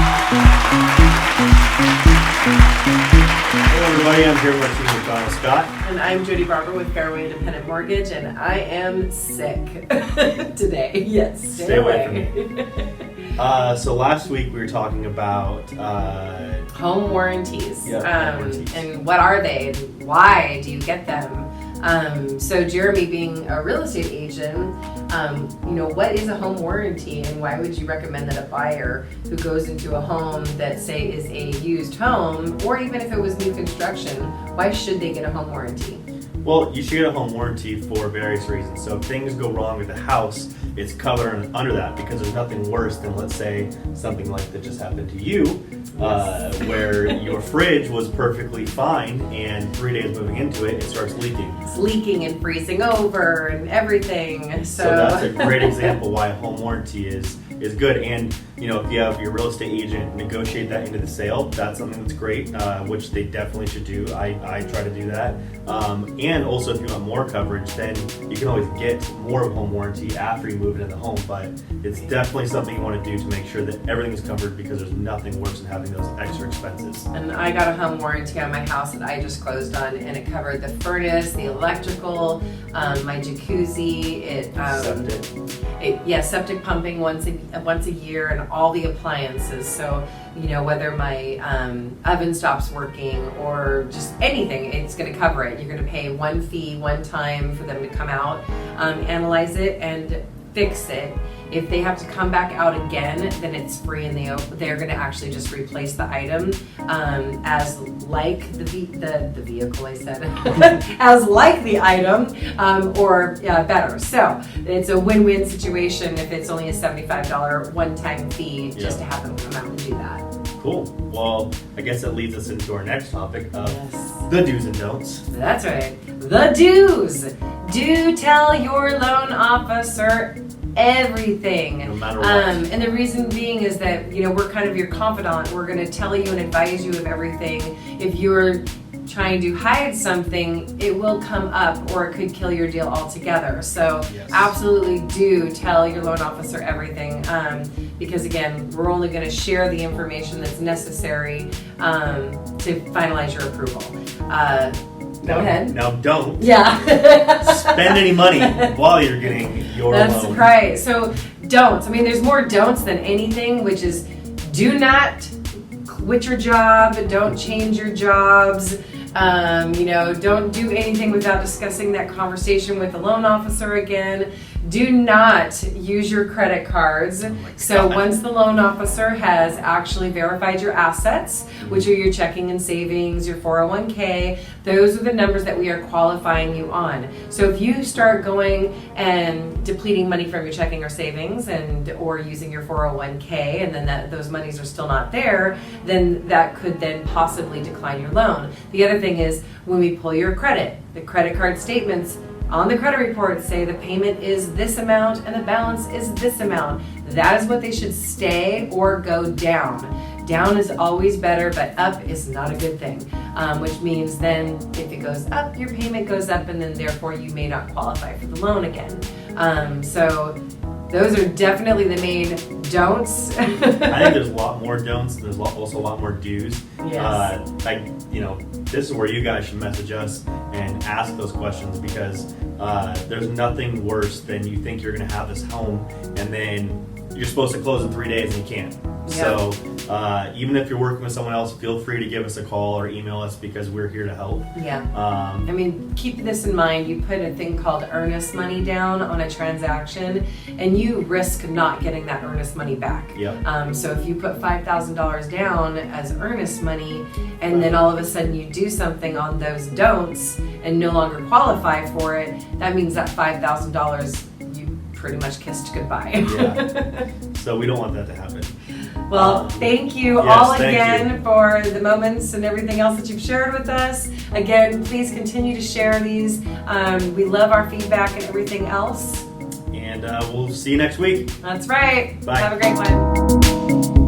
Hello everybody, I'm here with Steve McDonald Scott. And I'm Jody Barber with Fairway Independent Mortgage, and I am sick today. Yes, Stay away from me. So last week we were talking about home warranties. Home warranties. And what are they? And why do you get them? So Jeremy, being a real estate agent, what is a home warranty, and why would you recommend that a buyer who goes into a home that, say, is a used home, or even if it was new construction, why should they get a home warranty? Well, you should get a home warranty for various reasons. So if things go wrong with the house, it's covered under that, because there's nothing worse than, let's say, something like that just happened to you, where your fridge was perfectly fine, and 3 days moving into it, it starts leaking. It's leaking and freezing over and everything. So that's a great example why a home warranty is good. And if you have your real estate agent negotiate that into the sale, that's something that's great, which they definitely should do. I try to do that. And also, if you want more coverage, then you can always get more of a home warranty after you move into the home. But it's definitely something you want to do to make sure that everything is covered, because there's nothing worse than having those extra expenses. And I got a home warranty on my house that I just closed on, and it covered the furnace, the electrical, my jacuzzi, septic pumping once a year, and all the appliances. So whether my oven stops working or just anything, it's going to cover it. You're going to pay one fee one time for them to come out, analyze it, and fix it. If they have to come back out again, then it's free, and they're going to actually just replace the item as like the vehicle. I said as like the item, or better. So it's a win-win situation if it's only a $75 one-time fee just to have them come out and do that. Cool. Well, I guess that leads us into our next topic of the do's and don'ts. That's right. The do's. Do tell your loan officer everything. No matter what. And the reason being is that, we're kind of your confidant. We're going to tell you and advise you of everything. If you're trying to hide something, it will come up, or it could kill your deal altogether. So absolutely do tell your loan officer everything, because again, we're only going to share the information that's necessary to finalize your approval. Go ahead. Now don't spend any money while you're getting your loan. That's right. So don'ts. There's more don'ts than anything, which is do not quit your job, don't change your jobs. Don't do anything without discussing that conversation with the loan officer again. Do not use your credit cards. So once the loan officer has actually verified your assets, which are your checking and savings, your 401k, those are the numbers that we are qualifying you on. So if you start going and depleting money from your checking or savings or using your 401k, and then those monies are still not there, then that could then possibly decline your loan. The other thing is, when we pull your credit, the credit card statements on the credit report say the payment is this amount and the balance is this amount. That is what they should stay or go down. Down is always better, but up is not a good thing, which means then if it goes up, your payment goes up, and then therefore you may not qualify for the loan again. So those are definitely the main don'ts. I think there's a lot more don'ts. There's also a lot more do's. Yes. This is where you guys should message us and ask those questions, because there's nothing worse than you think you're going to have this home, and then you're supposed to close in 3 days and you can't. So even if you're working with someone else, feel free to give us a call or email us, because we're here to help. Keep this in mind. You put a thing called earnest money down on a transaction, and you risk not getting that earnest money back. So if you put $5,000 down as earnest money, and then all of a sudden you do something on those don'ts and no longer qualify for it, that means that $5,000 you pretty much kissed goodbye. So we don't want that to happen. Well, thank you again for the moments and everything else that you've shared with us. Again, please continue to share these. We love our feedback and everything else. And we'll see you next week. That's right. Bye. Have a great one.